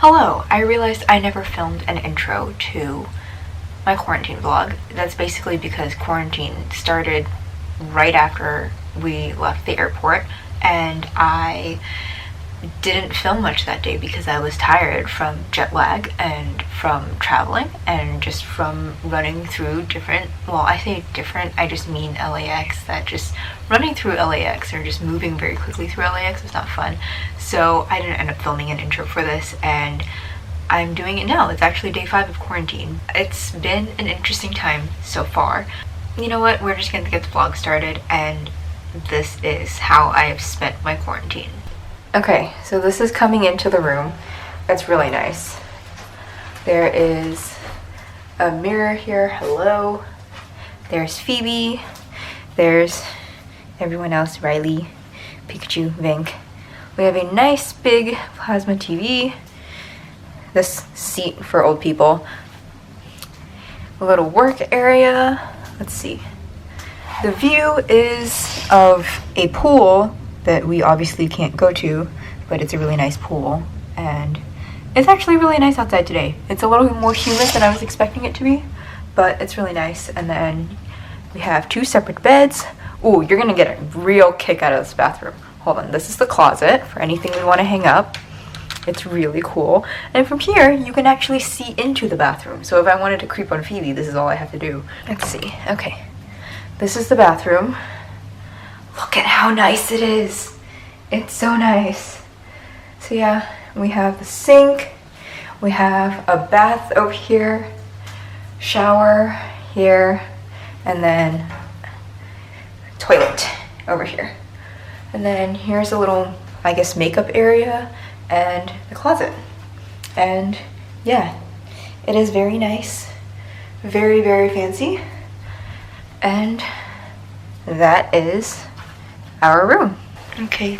Hello, I realized I never filmed an intro to my quarantine vlog. That's basically because quarantine started right after we left the airport, and I didn't film much that day because I was tired from jet lag and from traveling and just from running through different, well, I say different, I just mean LAX, that just running through LAX or just moving very quickly through LAX was not fun. So I didn't end up filming an intro for this, and I'm doing it now. It's actually day 5 of quarantine. It's been an interesting time so far. You know what, we're just gonna get the vlog started, and this is how I have spent my quarantine. Okay, so this is coming into the room. It's really nice. There is a mirror here. Hello. There's Phoebe. There's everyone else. Riley, Pikachu, Vink. We have a nice big plasma TV. This seat for old people. A little work area. Let's see. The view is of a pool that we obviously can't go to, but it's a really nice pool, and it's actually really nice outside today. It's a little bit more humid than I was expecting it to be, but it's really nice. And then we have 2 separate beds. Ooh, you're gonna get a real kick out of this bathroom. Hold on, this is the closet for anything we want to hang up. It's really cool. And from here, you can actually see into the bathroom. So if I wanted to creep on Phoebe, this is all I have to do. Let's see. Okay, this is the bathroom. Look at how nice it is. It's so nice. So yeah, we have the sink. We have a bath over here, shower here, and then toilet over here. And then here's a little, I guess, makeup area and a closet. And yeah, it is very nice. Very, very fancy. And that is our room. Okay,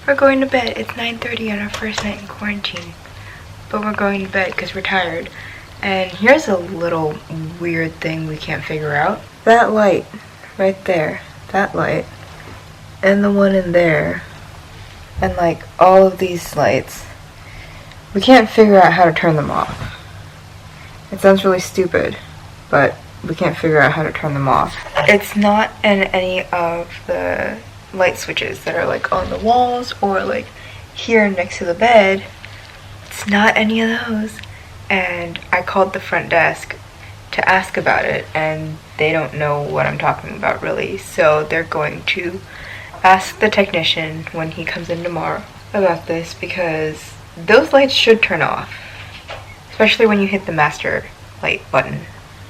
we're going to bed. It's 9:30 on our first night in quarantine, but we're going to bed because we're tired. And here's a little weird thing we can't figure out. That light right there, that light, and the one in there, and like all of these lights, we can't figure out how to turn them off. It sounds really stupid, but we can't figure out how to turn them off. It's not in any of the light switches that are like on the walls or like here next to the bed. It's not any of those. And I called the front desk to ask about it, and they don't know what I'm talking about really. So they're going to ask the technician when he comes in tomorrow about this, because those lights should turn off, especially when you hit the master light button.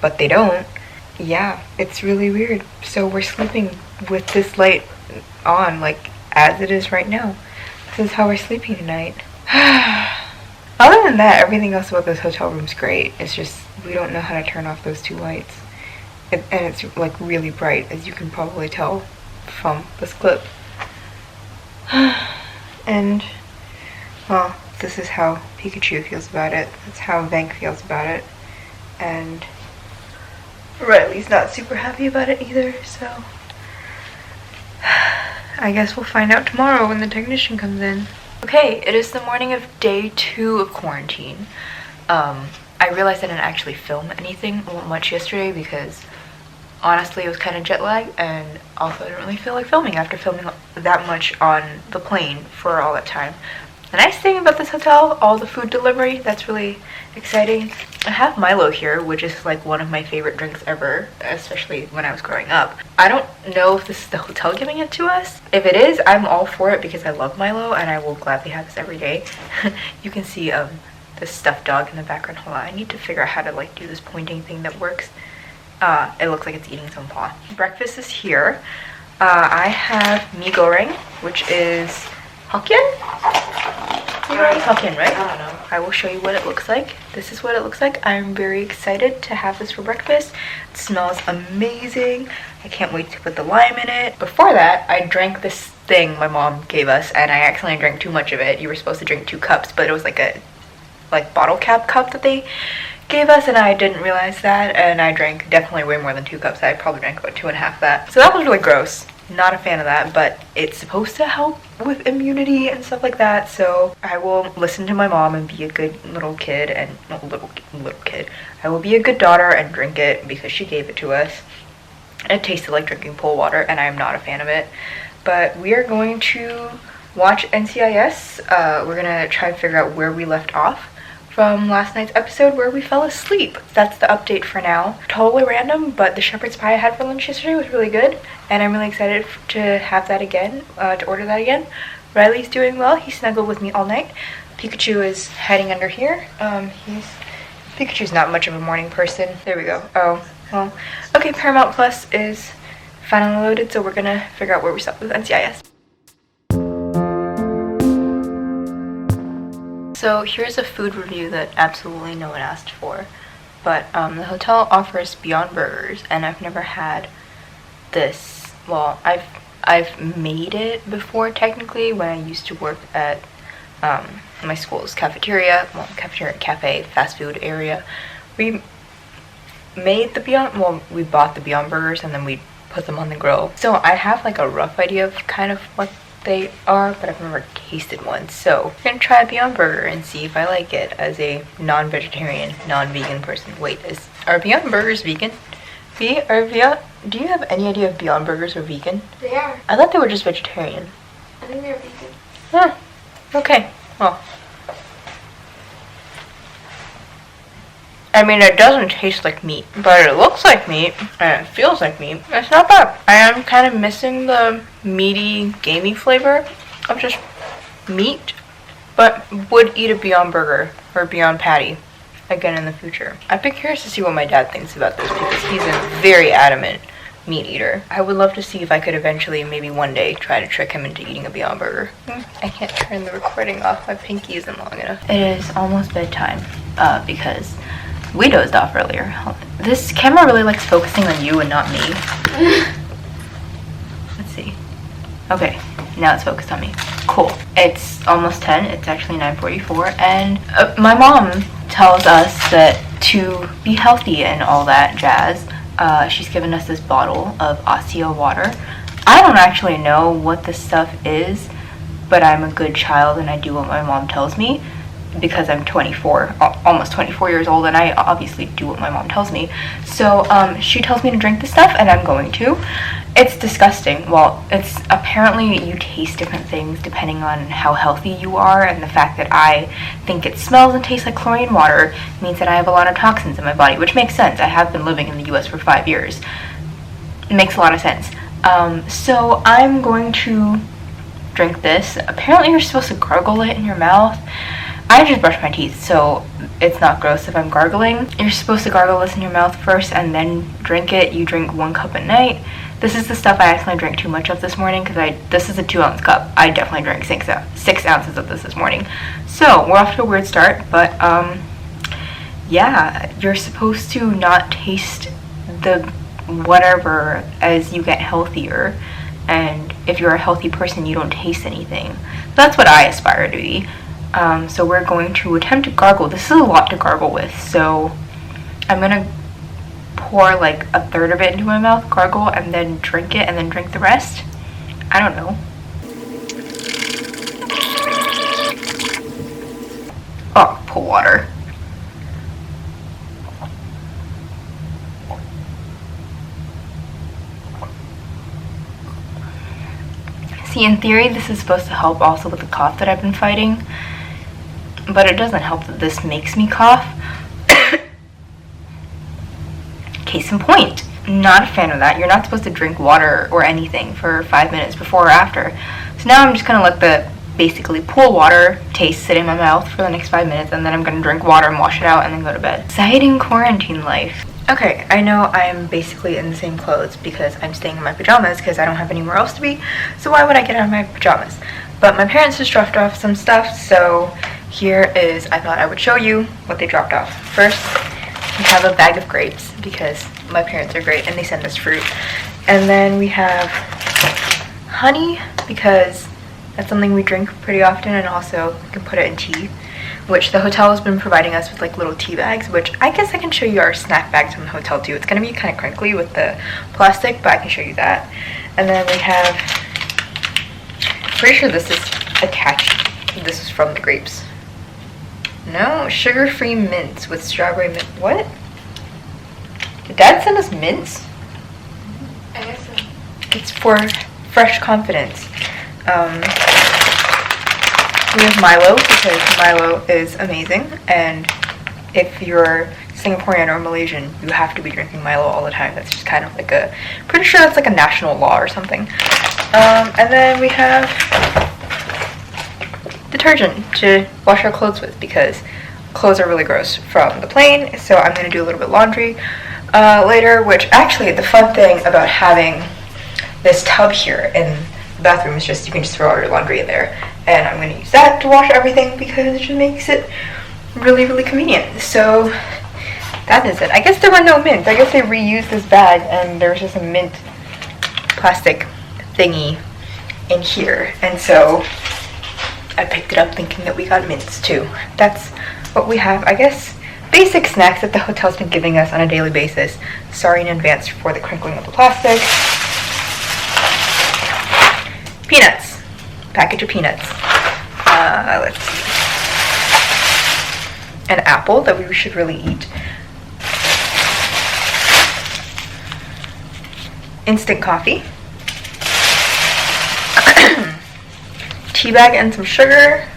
But they don't. Yeah, it's really weird. So we're sleeping with this light on, like as it is right now. This is how we're sleeping tonight. Other than that, everything else about this hotel room's great. It's just we don't know how to turn off those 2 lights. And it's like really bright, as you can probably tell from this clip. And well, this is how Pikachu feels about it. That's how Vank feels about it. And Riley's not super happy about it either, so I guess we'll find out tomorrow when the technician comes in. Okay, it is the morning of day 2 of quarantine. I realized I didn't actually film anything much yesterday because honestly it was kind of jet lag, and also I didn't really feel like filming after filming that much on the plane for all that time. The nice thing about this hotel, all the food delivery, that's really exciting. I have Milo here, which is like one of my favorite drinks ever, especially when I was growing up. I don't know if this is the hotel giving it to us. If it is, I'm all for it because I love Milo and I will gladly have this every day. You can see this stuffed dog in the background. Hold on, I need to figure out how to like do this pointing thing that works. It looks like it's eating some paw. Breakfast is here. I have mee goreng, which is Hokkien? You know it's Hokkien, right? I don't know. I will show you what it looks like. This is what it looks like. I'm very excited to have this for breakfast. It smells amazing. I can't wait to put the lime in it. Before that, I drank this thing my mom gave us, and I accidentally drank too much of it. You were supposed to drink 2 cups, but it was like a bottle cap cup that they gave us, and I didn't realize that, and I drank definitely way more than 2 cups. I probably drank about 2.5 of that. So that was really gross. Not a fan of that, but it's supposed to help with immunity and stuff like that, so I will listen to my mom and be a good little kid and little kid. I will be a good daughter and drink it because she gave it to us. It tasted like drinking pool water and I'm not a fan of it. But we are going to watch NCIS. We're gonna try to figure out where we left off from last night's episode where we fell asleep. That's the update for now. Totally random, but the shepherd's pie I had for lunch yesterday was really good, and I'm really excited to have that again, to order that again. Riley's doing well. He snuggled with me all night. Pikachu is hiding under here. Pikachu's not much of a morning person. There we go. Oh, well. Okay, Paramount Plus is finally loaded, so we're gonna figure out where we stopped with NCIS. So here's a food review that absolutely no one asked for, but the hotel offers Beyond Burgers, and I've never had this. Well, I've made it before technically when I used to work at my school's cafeteria, cafe, fast food area. We made the Beyond, well, we bought the Beyond Burgers and then we put them on the grill. So I have like a rough idea of kind of what they are, but I've never tasted one. So I'm gonna try a Beyond Burger and see if I like it as a non-vegetarian, non-vegan person. Wait, are Beyond Burgers vegan? Do you have any idea if Beyond Burgers are vegan? They are. I thought they were just vegetarian. I think they're vegan. Huh. Okay. Well, I mean, it doesn't taste like meat, but it looks like meat, and it feels like meat. It's not bad. I am kind of missing the meaty, gamey flavor of just meat, but would eat a Beyond Burger or Beyond Patty again in the future. I'd be curious to see what my dad thinks about this because he's a very adamant meat eater. I would love to see if I could eventually, maybe one day, try to trick him into eating a Beyond Burger. I can't turn the recording off. My pinky isn't long enough. It is almost bedtime because we dozed off earlier. This camera really likes focusing on you and not me. Let's see. Okay, now it's focused on me. Cool. It's almost 10. It's actually 9:44, and my mom tells us that to be healthy and all that jazz, she's given us this bottle of Osea water. I don't actually know what this stuff is, but I'm a good child and I do what my mom tells me because I'm 24, almost 24 years old, and I obviously do what my mom tells me. So she tells me to drink this stuff and I'm going to. It's disgusting. Well, it's apparently you taste different things depending on how healthy you are, and the fact that I think it smells and tastes like chlorine water means that I have a lot of toxins in my body, which makes sense. I have been living in the US for 5 years. It makes a lot of sense. So I'm going to drink this. Apparently you're supposed to gargle it in your mouth. I just brushed my teeth, so it's not gross if I'm gargling. You're supposed to gargle this in your mouth first and then drink it. You drink 1 cup at night. This is the stuff I accidentally drank too much of this morning because this is a 2-ounce cup. I definitely drank 6 ounces of this morning. So we're off to a weird start, but yeah, you're supposed to not taste the whatever as you get healthier. And if you're a healthy person, you don't taste anything. That's what I aspire to be. So we're going to attempt to gargle. This is a lot to gargle with, so I'm gonna pour like a third of it into my mouth, gargle, and then drink it, and then drink the rest. I don't know. Oh, pool water. See, in theory, this is supposed to help also with the cough that I've been fighting, but it doesn't help that this makes me cough. Case in point, not a fan of that. You're not supposed to drink water or anything for 5 minutes before or after. So now I'm just gonna let the basically pool water taste sit in my mouth for the next 5 minutes, and then I'm gonna drink water and wash it out and then go to bed. Exciting quarantine life. Okay, I know I'm basically in the same clothes because I'm staying in my pajamas because I don't have anywhere else to be, so why would I get out of my pajamas? But my parents just dropped off some stuff, so here is, I thought I would show you what they dropped off. First, we have a bag of grapes because my parents are great and they send us fruit. And then we have honey because that's something we drink pretty often, and also we can put it in tea, which the hotel has been providing us with like little tea bags, which I guess I can show you our snack bags from the hotel too. It's gonna be kind of crinkly with the plastic, but I can show you that. And then we have, pretty sure this is attached. This is from the grapes. No, sugar-free mints with strawberry mint. What? Did Dad send us mints? I guess so. It's for fresh confidence. We have Milo because Milo is amazing, and if you're Singaporean or Malaysian, you have to be drinking Milo all the time. That's just kind of like a, pretty sure that's like a national law or something. And then we have detergent to wash our clothes with because clothes are really gross from the plane, so I'm going to do a little bit of laundry later, which actually the fun thing about having this tub here in the bathroom is just you can just throw all your laundry in there, and I'm going to use that to wash everything because it just makes it really, really convenient. So that is it. I guess there were no mints. I guess they reused this bag and there was just a mint plastic thingy in here, and so I picked it up thinking that we got mints too. That's what we have, I guess. Basic snacks that the hotel's been giving us on a daily basis. Sorry in advance for the crinkling of the plastic. Peanuts. Package of peanuts. Let's see. An apple that we should really eat. Instant coffee. Tea bag and some sugar.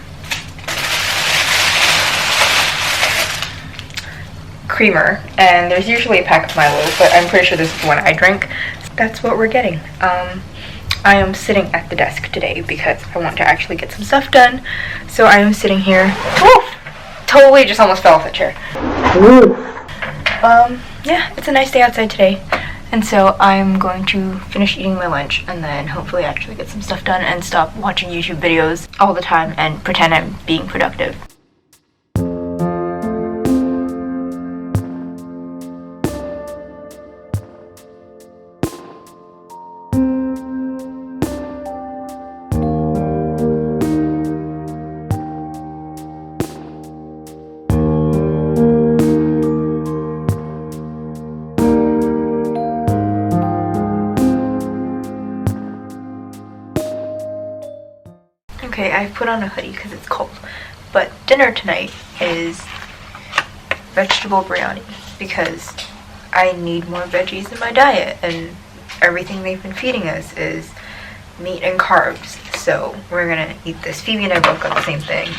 Creamer, and there's usually a pack of Milo, but I'm pretty sure this is the one I drink. That's what we're getting. I am sitting at the desk today because I want to actually get some stuff done. So I am sitting here. Oof! Totally just almost fell off the chair. Yeah, it's a nice day outside today. And so I'm going to finish eating my lunch and then hopefully actually get some stuff done and stop watching YouTube videos all the time and pretend I'm being productive. Okay, I put on a hoodie because it's cold, but dinner tonight is vegetable biryani because I need more veggies in my diet, and everything they've been feeding us is meat and carbs, so we're gonna eat this. Phoebe and I both got the same thing.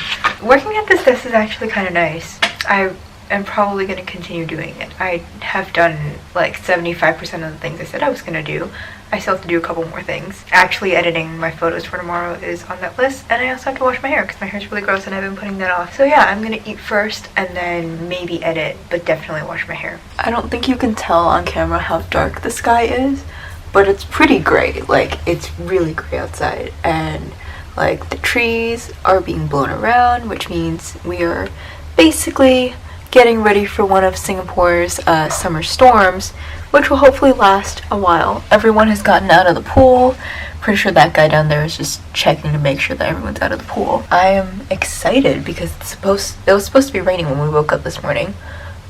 Working at this desk is actually kind of nice. I am probably gonna continue doing it. I have done like 75% of the things I said I was gonna do. I still have to do a couple more things. Actually editing my photos for tomorrow is on that list, and I also have to wash my hair because my hair is really gross and I've been putting that off. So yeah, I'm gonna eat first and then maybe edit, but definitely wash my hair. I don't think you can tell on camera how dark the sky is, but it's pretty gray. Like, it's really gray outside, and like the trees are being blown around, which means we are basically getting ready for one of Singapore's summer storms, which will hopefully last a while. Everyone has gotten out of the pool. Pretty sure that guy down there is just checking to make sure that everyone's out of the pool. I am excited because it was supposed to be raining when we woke up this morning,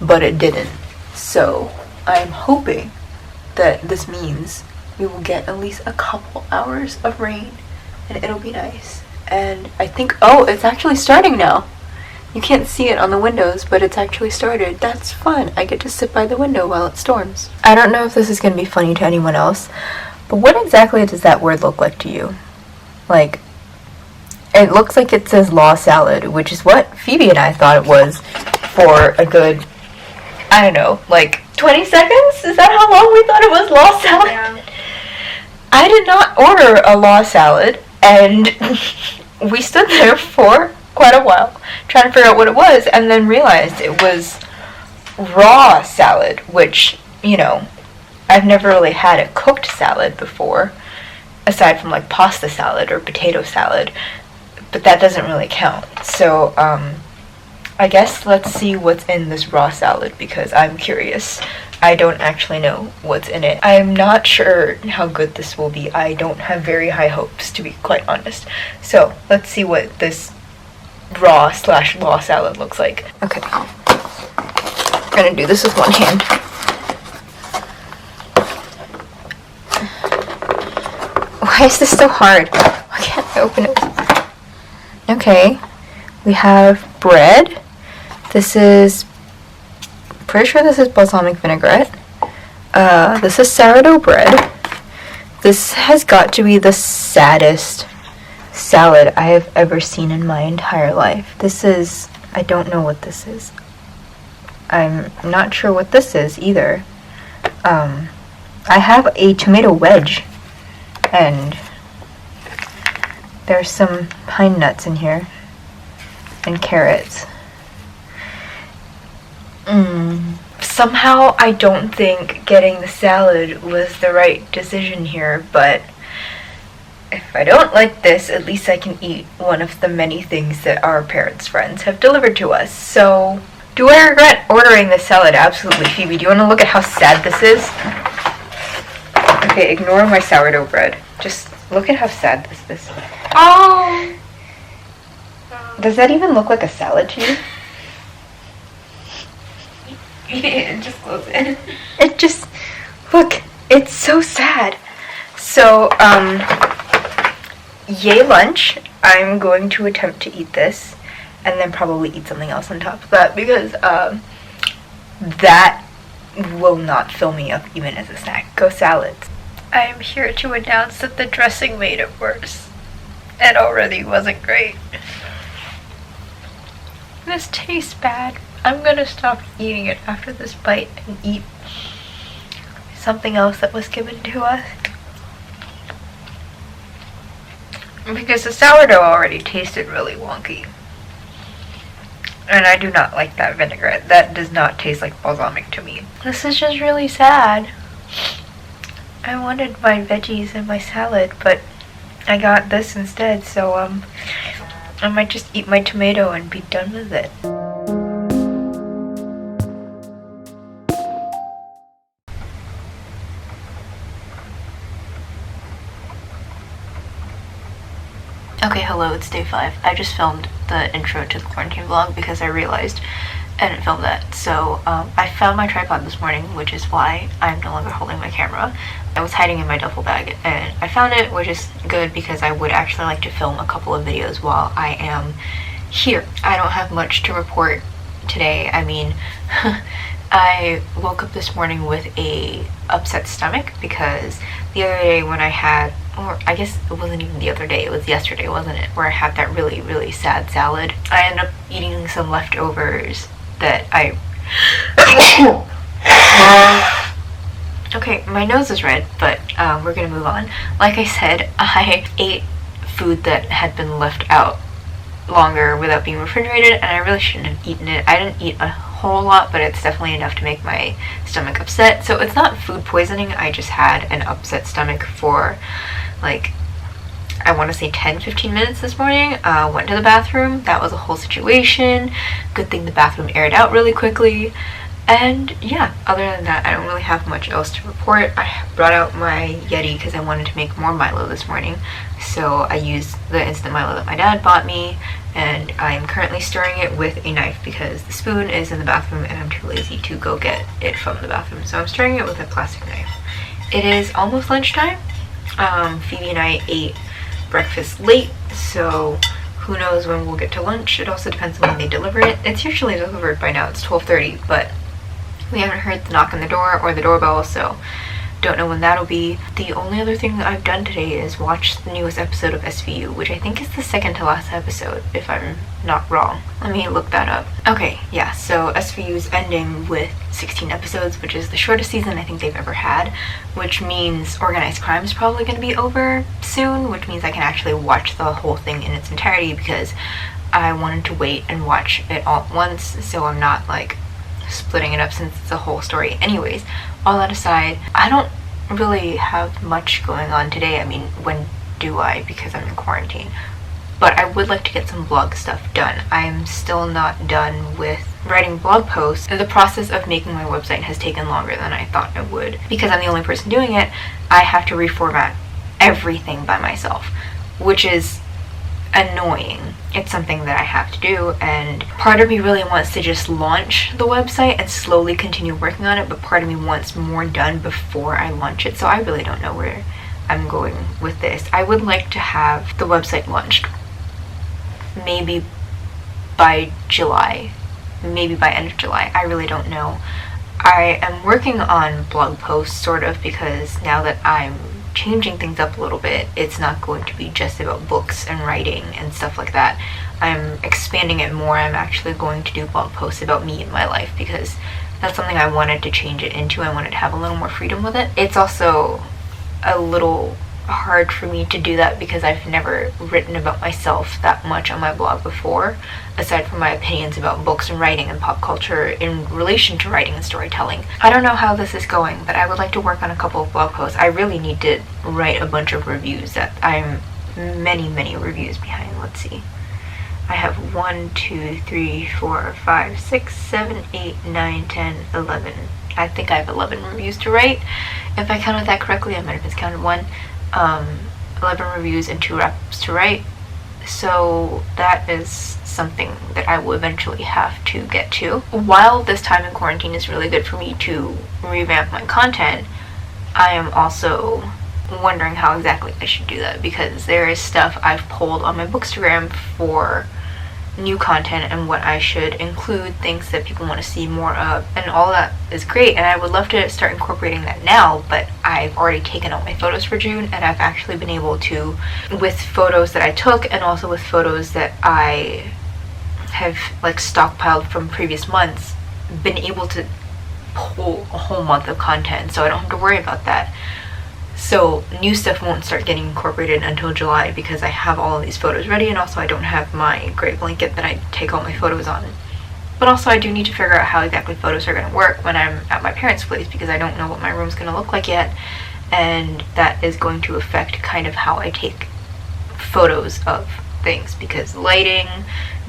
but it didn't. So I'm hoping that this means we will get at least a couple hours of rain and it'll be nice. And I think, oh, it's actually starting now. You can't see it on the windows, but it's actually started. That's fun. I get to sit by the window while it storms. I don't know if this is going to be funny to anyone else, but what exactly does that word look like to you? Like, it looks like it says law salad, which is what Phoebe and I thought it was for a good, I don't know, like 20 seconds? Is that how long we thought it was law salad? Yeah. I did not order a law salad, and we stood there for quite a while trying to figure out what it was, and then realized it was raw salad, which, you know, I've never really had a cooked salad before, aside from like pasta salad or potato salad, but that doesn't really count. So I guess let's see what's in this raw salad because I'm curious. I don't actually know what's in it. I'm not sure how good this will be. I don't have very high hopes, to be quite honest. So let's see what this raw/law salad looks like. Okay, I'm gonna do this with one hand. Why is this so hard? Why can't I open it? Okay. We have bread. This is... Pretty sure this is balsamic vinaigrette. This is sourdough bread. This has got to be the saddest salad I have ever seen in my entire life. This is... I don't know what this is. I'm not sure what this is either. I have a tomato wedge, and there's some pine nuts in here, and carrots. Somehow I don't think getting the salad was the right decision here, but if I don't like this, at least I can eat one of the many things that our parents' friends have delivered to us. So, do I regret ordering this salad? Absolutely. Phoebe, do you want to look at how sad this is? Okay, ignore my sourdough bread. Just look at how sad this is. Oh! Does that even look like a salad to you? Yeah, just close it. It just, look, it's so sad. So, yay lunch. I'm going to attempt to eat this and then probably eat something else on top of that because, that will not fill me up even as a snack. Go salads. I am here to announce that the dressing made it worse. It already wasn't great. This tastes bad. I'm gonna stop eating it after this bite and eat something else that was given to us. Because the sourdough already tasted really wonky. And I do not like that vinaigrette. That does not taste like balsamic to me. This is just really sad. I wanted my veggies and my salad, but I got this instead, so I might just eat my tomato and be done with it. Okay, hello, it's day 5. I just filmed the intro to the quarantine vlog because I realized I didn't film that. So, I found my tripod this morning, which is why I'm no longer holding my camera. I was hiding in my duffel bag, and I found it, which is good because I would actually like to film a couple of videos while I am here. I don't have much to report today. I mean, I woke up this morning with a upset stomach because the other day when I had, or I guess it wasn't even the other day, it was yesterday, wasn't it, where I had that really, really sad salad. I ended up eating some leftovers that I... Okay, my nose is red, but we're gonna move on. Like I said, I ate food that had been left out longer without being refrigerated, and I really shouldn't have eaten it. I didn't eat a whole lot, but it's definitely enough to make my stomach upset. So it's not food poisoning, I just had an upset stomach for like, I want to say 10-15 minutes this morning. Went to the bathroom. That was a whole situation. Good thing the bathroom aired out really quickly. And yeah, other than that, I don't really have much else to report. I brought out my Yeti because I wanted to make more Milo this morning. So I used the instant Milo that my dad bought me, and I'm currently stirring it with a knife because the spoon is in the bathroom and I'm too lazy to go get it from the bathroom. So I'm stirring it with a plastic knife. It is almost lunchtime. Phoebe and I ate breakfast late, so who knows when we'll get to lunch. It also depends on when they deliver it. It's usually delivered by now. It's 12:30, but we haven't heard the knock on the door or the doorbell, so don't know when that'll be. The only other thing that I've done today is watch the newest episode of SVU, which I think is the second to last episode, if I'm not wrong. Let me look that up. Okay, yeah, so SVU is ending with 16 episodes, which is the shortest season I think they've ever had, which means organized crime is probably going to be over soon, which means I can actually watch the whole thing in its entirety because I wanted to wait and watch it all at once, so I'm not like splitting it up since it's a whole story. Anyways, all that aside, I don't really have much going on today. I mean, when do I? Because I'm in quarantine. But I would like to get some blog stuff done. I'm still not done with writing blog posts. The process of making my website has taken longer than I thought it would. Because I'm the only person doing it, I have to reformat everything by myself, which is annoying. It's something that I have to do, and part of me really wants to just launch the website and slowly continue working on it, but part of me wants more done before I launch it, so I really don't know where I'm going with this. I would like to have the website launched maybe by July, maybe by end of July. I really don't know. I am working on blog posts sort of, because now that I'm changing things up a little bit, it's not going to be just about books and writing and stuff like that. I'm expanding it more. I'm actually going to do blog posts about me and my life, because that's something I wanted to change it into. I wanted to have a little more freedom with it. It's also a little hard for me to do that because I've never written about myself that much on my blog before, aside from my opinions about books and writing and pop culture in relation to writing and storytelling. I don't know how this is going, but I would like to work on a couple of blog posts. I really need to write a bunch of reviews that I'm many reviews behind. Let's see. I have 1, 2, 3, 4, 5, 6, 7, 8, 9, 10, 11. I think I have 11 reviews to write. If I counted that correctly, I might have miscounted one. 11 reviews and 2 wraps to write. So that is something that I will eventually have to get to. While this time in quarantine is really good for me to revamp my content, I am also wondering how exactly I should do that, because there is stuff I've pulled on my Bookstagram for new content and what I should include, things that people want to see more of, and all that is great, and I would love to start incorporating that now, but I've already taken out my photos for June, and I've actually been able to, with photos that I took and also with photos that I have like stockpiled from previous months, been able to pull a whole month of content, so I don't have to worry about that. So new stuff won't start getting incorporated until July because I have all of these photos ready, and also I don't have my gray blanket that I take all my photos on. But also I do need to figure out how exactly photos are going to work when I'm at my parents' place, because I don't know what my room's going to look like yet, and that is going to affect kind of how I take photos of things, because lighting,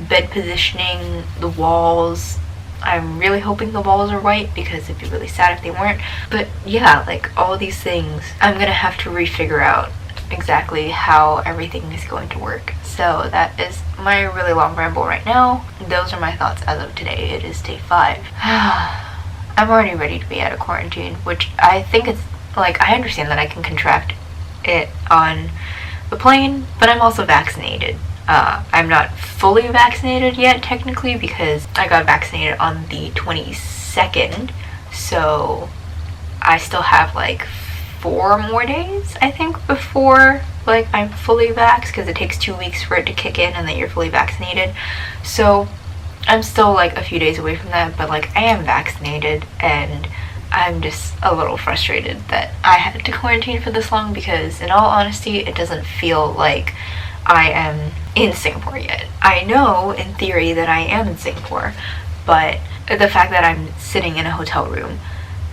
bed positioning, the walls, I'm really hoping the walls are white because it'd be really sad if they weren't. But yeah, like all these things, I'm gonna have to refigure out exactly how everything is going to work. So that is my really long ramble right now. Those are my thoughts as of today. It is day 5. I'm already ready to be out of quarantine, which I think it's like, I understand that I can contract it on the plane, but I'm also vaccinated. I'm not fully vaccinated yet, technically, because I got vaccinated on the 22nd, so I still have like 4 more days, I think, before like I'm fully vaxxed, because it takes 2 weeks for it to kick in and then you're fully vaccinated. So I'm still like a few days away from that, but like I am vaccinated, and I'm just a little frustrated that I had to quarantine for this long, because in all honesty, it doesn't feel like I am in Singapore yet. I know in theory that I am in Singapore, but the fact that I'm sitting in a hotel room,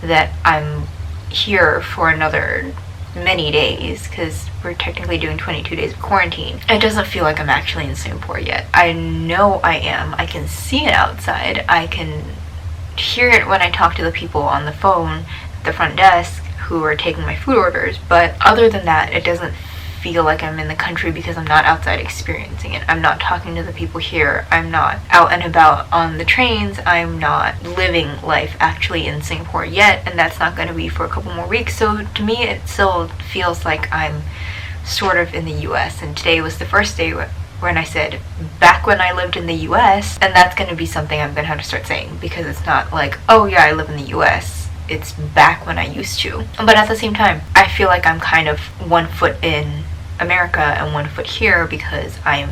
that I'm here for another many days, because we're technically doing 22 days of quarantine, it doesn't feel like I'm actually in Singapore yet. I know I am. I can see it outside. I can hear it when I talk to the people on the phone at the front desk who are taking my food orders, but other than that, it doesn't feel like I'm in the country because I'm not outside experiencing it. I'm not talking to the people here. I'm not out and about on the trains. I'm not living life actually in Singapore yet, and that's not going to be for a couple more weeks. So to me, it still feels like I'm sort of in the US, and today was the first day when I said back when I lived in the US, and that's going to be something I'm going to have to start saying, because it's not like, oh yeah, I live in the US. It's back when I used to. But at the same time, I feel like I'm kind of 1 foot in America and 1 foot here, because I'm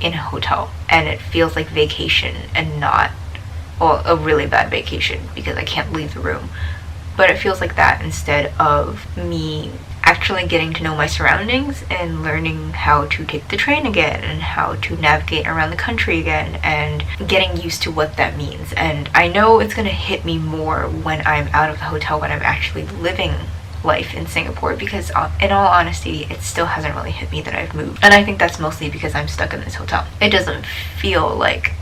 in a hotel, and it feels like vacation and not, well, a really bad vacation because I can't leave the room, but it feels like that instead of me actually getting to know my surroundings and learning how to take the train again and how to navigate around the country again and getting used to what that means. And I know it's going to hit me more when I'm out of the hotel, when I'm actually living life in Singapore, because in all honesty, it still hasn't really hit me that I've moved, and I think that's mostly because I'm stuck in this hotel. It doesn't feel like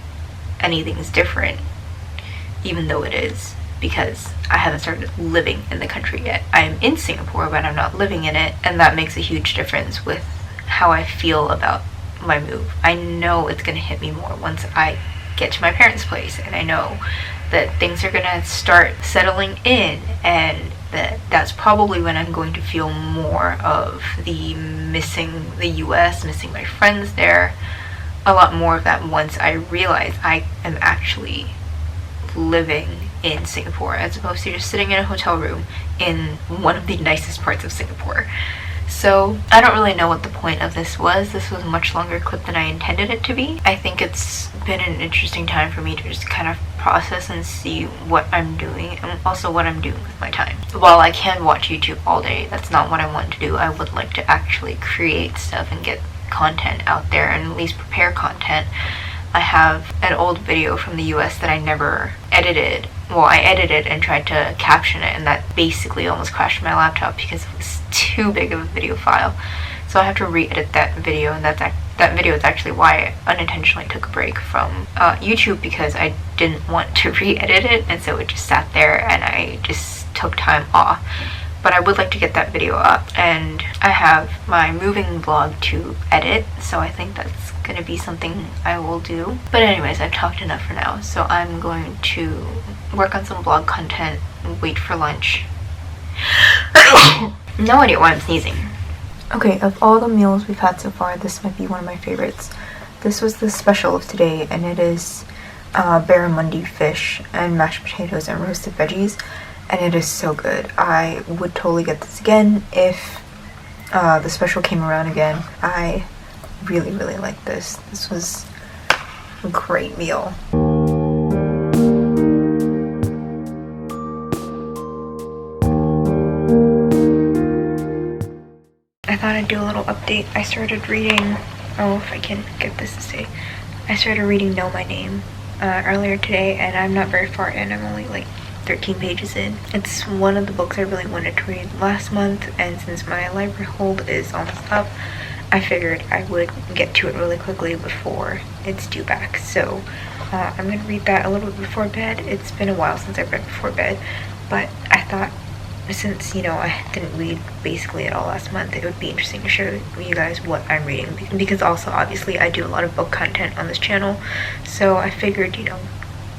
anything's different, even though it is, because I haven't started living in the country yet. I'm in Singapore, but I'm not living in it, and that makes a huge difference with how I feel about my move. I know it's going to hit me more once I get to my parents' place, and I know that things are going to start settling in, and that that's probably when I'm going to feel more of the missing the US, missing my friends there, a lot more of that once I realize I am actually living in Singapore as opposed to just sitting in a hotel room in one of the nicest parts of Singapore. So I don't really know what the point of this was. This was a much longer clip than I intended it to be. I think it's been an interesting time for me to just kind of process and see what I'm doing and also what I'm doing with my time. While I can watch YouTube all day, that's not what I want to do. I would like to actually create stuff and get content out there and at least prepare content. I have an old video from the US that I never edited. Well, I edited and tried to caption it, and that basically almost crashed my laptop because it was too big of a video file. So I have to re-edit that video, and that video is actually why I unintentionally took a break from YouTube, because I didn't want to re-edit it, and so it just sat there and I just took time off. But I would like to get that video up, and I have my moving vlog to edit, so I think that's gonna be something I will do. But anyways, I've talked enough for now, so I'm going to work on some vlog content, wait for lunch. No idea why I'm sneezing. Okay, of all the meals we've had so far, this might be one of my favorites. This was the special of today, and it is barramundi fish and mashed potatoes and roasted veggies, and it is so good. I would totally get this again if the special came around again. I really like this. This was a great meal. I thought I'd do a little update. I started reading, oh, if I can get this to say, I started reading Know My Name earlier today, and I'm not very far in. I'm only like 13 pages in. It's one of the books I really wanted to read last month, and since my library hold is almost up, I figured I would get to it really quickly before it's due back. So I'm going to read that a little bit before bed. It's been a while since I've read before bed, but I thought since, you know, I didn't read basically at all last month, it would be interesting to show you guys what I'm reading, because also obviously I do a lot of book content on this channel, so I figured, you know,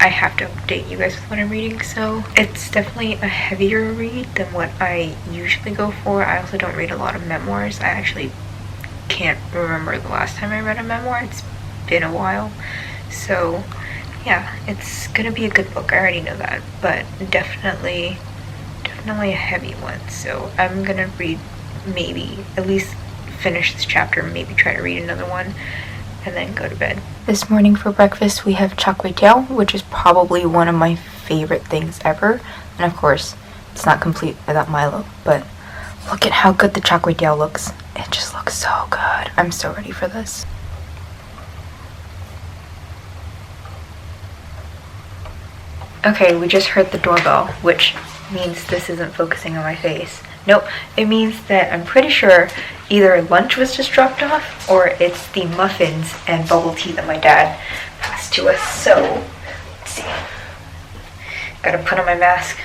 I have to update you guys with what I'm reading. So it's definitely a heavier read than what I usually go for. I also don't read a lot of memoirs. I actually can't remember the last time I read a memoir. It's been a while. So yeah, it's gonna be a good book. I already know that, but definitely a heavy one. So I'm gonna read, maybe at least finish this chapter, maybe try to read another one, and then go to bed. This morning for breakfast we have char kway teow, which is probably one of my favorite things ever. And of course, it's not complete without Milo, but look at how good the char kway teow looks. It just looks so good. I'm so ready for this. Okay, we just heard the doorbell, which means this isn't focusing on my face. Nope, it means that I'm pretty sure either lunch was just dropped off or it's the muffins and bubble tea that my dad passed to us. So, let's see. Gotta put on my mask.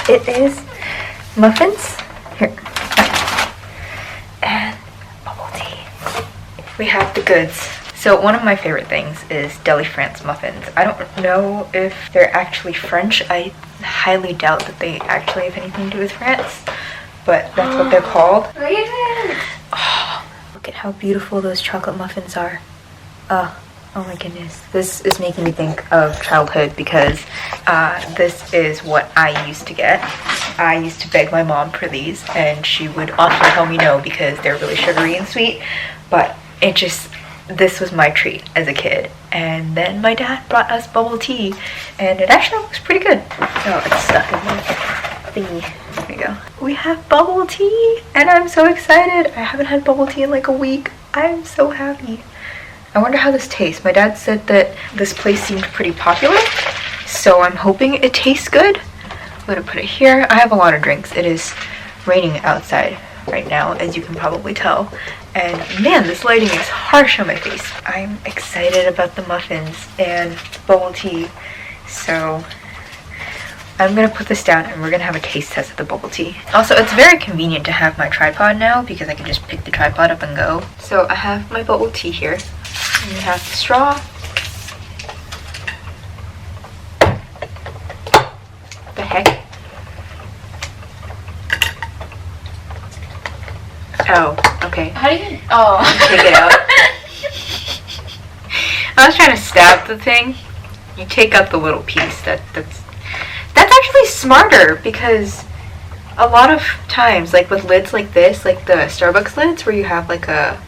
It is muffins. Here. And bubble tea. We have the goods. So one of my favorite things is Deli France muffins. I don't know if they're actually French. I highly doubt that they actually have anything to do with France, but that's what they're called. Oh, look at how beautiful those chocolate muffins are. Oh my goodness. This is making me think of childhood, because this is what I used to get. I used to beg my mom for these, and she would often tell me no because they're really sugary and sweet, but this was my treat as a kid. And then my dad brought us bubble tea, and it actually looks pretty good. Oh, it's stuck in the thingy. There we go. We have bubble tea, and I'm so excited. I haven't had bubble tea in like a week. I'm so happy. I wonder how this tastes. My dad said that this place seemed pretty popular, so I'm hoping it tastes good. I'm gonna put it here. I have a lot of drinks. It is raining outside right now, as you can probably tell, and man, this lighting is harsh on my face. I'm excited about the muffins and bubble tea, so I'm gonna put this down and we're gonna have a taste test of the bubble tea. Also, it's very convenient to have my tripod now because I can just pick the tripod up and go. So I have my bubble tea here, and we have the straw, Oh, okay. How do you? Oh. Take it out. I was trying to stab the thing. You take out the little piece. That's actually smarter, because a lot of times, like with lids like this, like the Starbucks lids where you have like a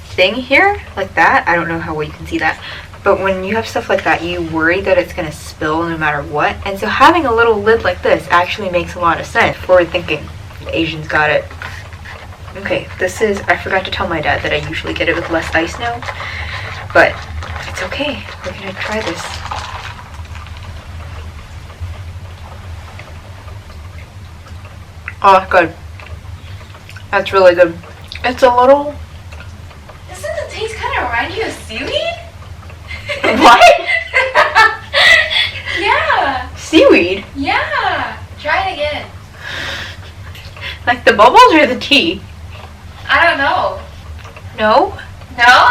thing here, like that. I don't know how well you can see that. But when you have stuff like that, you worry that it's going to spill no matter what. And so having a little lid like this actually makes a lot of sense. Forward thinking. The Asians got it. Okay, this is, I forgot to tell my dad that I usually get it with less ice now. But it's okay. We're going to try this. Oh, good. That's really good. It's a little... Doesn't the taste kind of remind you of seaweed? What? Yeah. Seaweed? Yeah. Try it again. Like the bubbles or the tea? I don't know. No? No?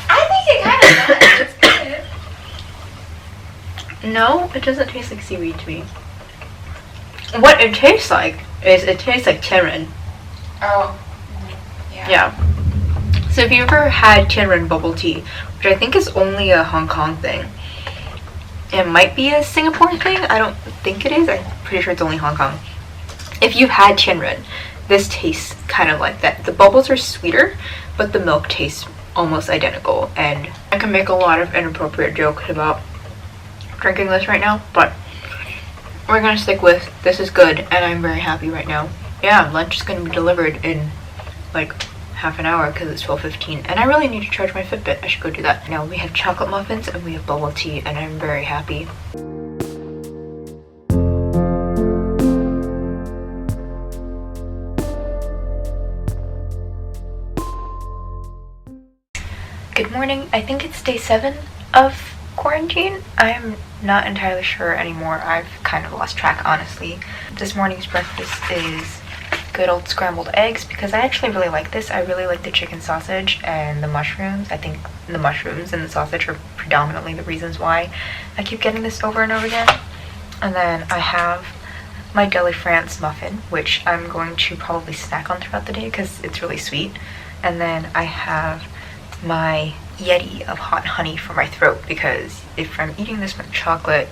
I think it kind of does. It's good. No, it doesn't taste like seaweed to me. What it tastes like is it tastes like Tianren. Oh. Yeah. Yeah. So if you ever had Tianren bubble tea, which I think is only a Hong Kong thing, it might be a Singapore thing. I don't think it is. I'm pretty sure it's only Hong Kong. If you've had Tianren, this tastes kind of like that. The bubbles are sweeter, but the milk tastes almost identical. And I can make a lot of inappropriate jokes about drinking this right now, but we're gonna stick with this is good, and I'm very happy right now. Yeah, lunch is gonna be delivered in like half an hour because it's 12:15, and I really need to charge my Fitbit. I should go do that. Now we have chocolate muffins and we have bubble tea, and I'm very happy. Good morning. I think it's day 7 of quarantine. I'm not entirely sure anymore. I've kind of lost track, honestly. This morning's breakfast is good old scrambled eggs, because I actually really like this. I really like the chicken sausage and the mushrooms. I think the mushrooms and the sausage are predominantly the reasons why I keep getting this over and over again. And then I have my Deli France muffin, which I'm going to probably snack on throughout the day because it's really sweet. And then I have my Yeti of hot honey for my throat, because if I'm eating this with chocolate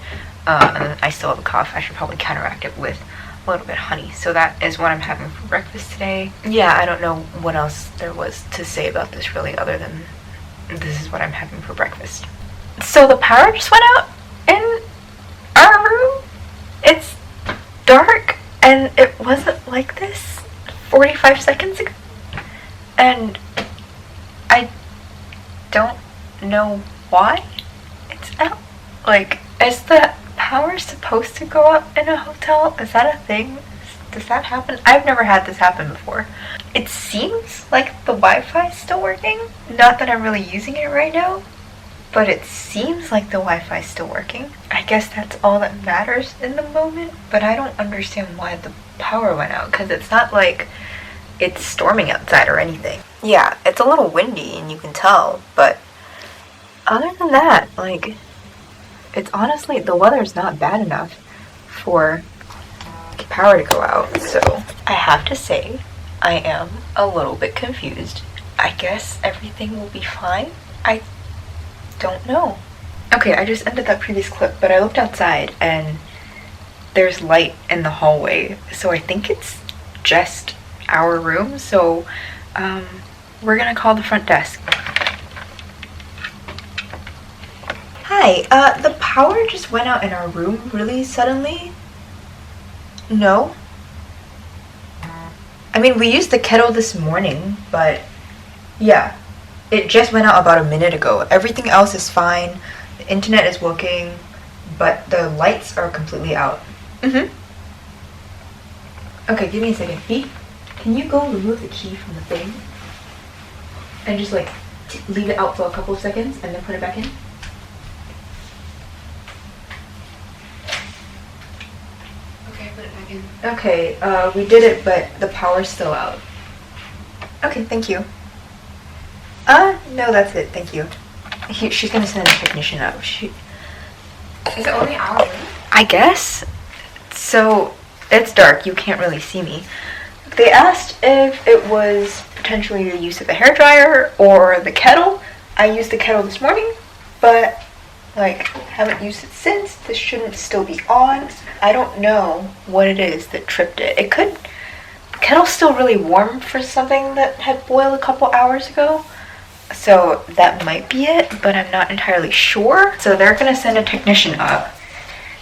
and then I still have a cough, I should probably counteract it with a little bit of honey. So that is what I'm having for breakfast today. Yeah, I don't know what else there was to say about this really, other than this is what I'm having for breakfast. So the power just went out in our room. It's dark, and it wasn't like this 45 seconds ago. And I don't know why it's out. Like, is the power supposed to go up in a hotel? Is that a thing? Does that happen? I've never had this happen before. It seems like the Wi-Fi is still working. Not that I'm really using it right now, but it seems like the Wi-Fi is still working. I guess that's all that matters in the moment, but I don't understand why the power went out, because it's not like it's storming outside or anything. Yeah, it's a little windy and you can tell, but other than that, like, it's honestly, the weather's not bad enough for power to go out. So I have to say, I am a little bit confused. I guess everything will be fine. I don't know. Okay, I just ended that previous clip, but I looked outside and there's light in the hallway, so I think it's just our room. So we're gonna call the front desk. Hi, the power just went out in our room really suddenly. No? I mean, we used the kettle this morning, but yeah, it just went out about a minute ago. Everything else is fine. The internet is working, but the lights are completely out. Mm-hmm. Okay, give me a second. Pete, can you go remove the key from the thing? And just like leave it out for a couple of seconds and then put it back in? Okay, put it back in. Okay, we did it, but the power's still out. Okay, thank you. No, that's it, thank you. She's gonna send a technician out. Is it only our room? I guess. So, it's dark, you can't really see me. They asked if it was potentially the use of the hairdryer or the kettle. I used the kettle this morning, but like haven't used it since. This shouldn't still be on. I don't know what it is that tripped it. It could, the kettle's still really warm for something that had boiled a couple hours ago. So that might be it, but I'm not entirely sure. So they're gonna send a technician up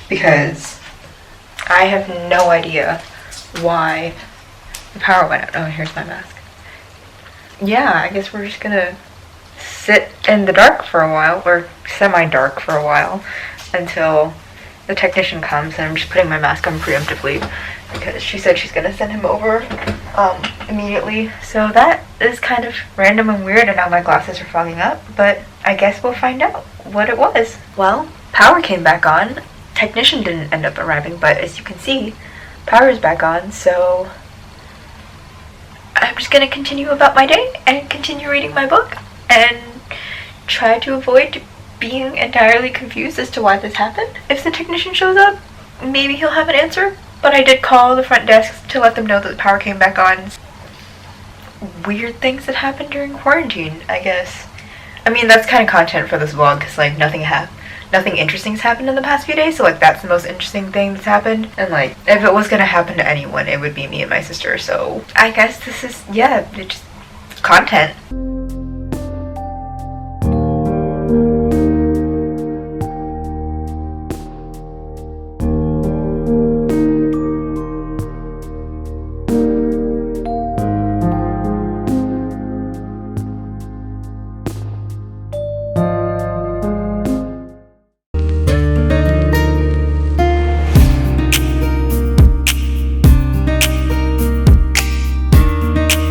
because I have no idea why the power went out. Oh, here's my mask. Yeah, I guess we're just gonna sit in the dark for a while, or semi-dark for a while, until the technician comes. And I'm just putting my mask on preemptively because she said she's gonna send him over immediately. So that is kind of random and weird, and now my glasses are fogging up, but I guess we'll find out what it was. Well, power came back on. Technician didn't end up arriving, but as you can see, power is back on, so I'm just gonna continue about my day and continue reading my book and try to avoid being entirely confused as to why this happened. If the technician shows up, maybe he'll have an answer, but I did call the front desk to let them know that the power came back on. Weird things that happened during quarantine, I guess. I mean, that's kind of content for this vlog, because like nothing interesting's happened in the past few days, so like that's the most interesting thing that's happened. And like if it was gonna happen to anyone, it would be me and my sister, so I guess this is, yeah, it's just content.